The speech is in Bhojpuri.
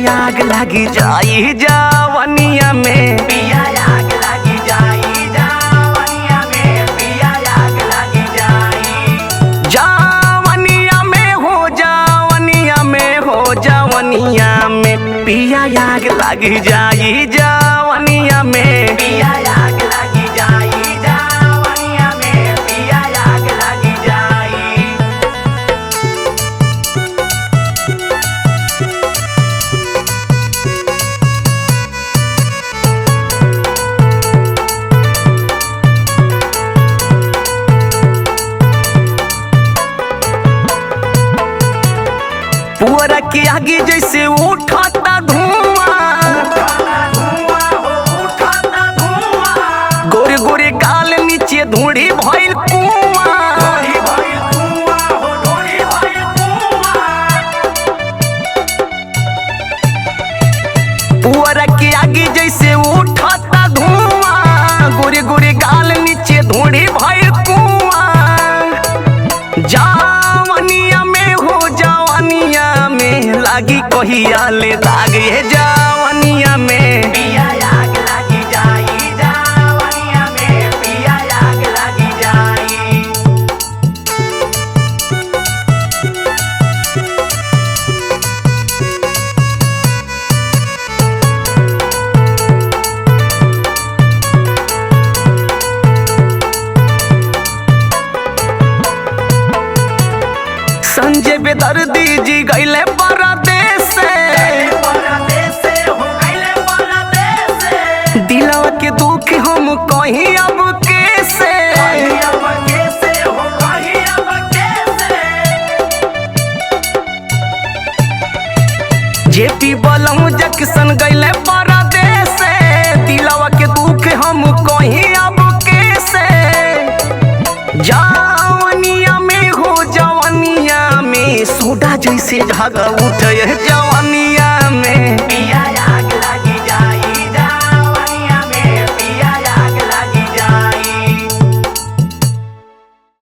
आग लगी जाई जवनिया में, पिया आग लगी जाई जवनिया में, पिया आग लगी जाई जवनिया में हो, जवनिया में हो, जवनिया में पिया आग लगी जाई जवनिया में, पिया आग लगी जाई जवनिया में, पिया आग लगी जाई। पुअरा के आगे जैसे उठाता धुआं, गोरे गोरे गाल नीचे धूड़ी भइल कुआं, पुअरा के आगे जैसे उठाता धुआं, गोरे गोरे गाल नीचे धूड़ी भइल कुआं। जवनिया में हो, जवनिया में लागी कहिया ले लागे जवनिया में, पिया आग लगी जाई जवनिया में, पिया आग लगी जाई। संजय बेदर्दी जी गईले परदेस से, दिलवा के दुख हम कहीं अब कैसे, जेपी बलम जक्सन गईले परदेस से, दिलवा के दुख हम कहीं अब कैसे। जवनिया में हो, जवनिया में सोडा जैसे झाग उठे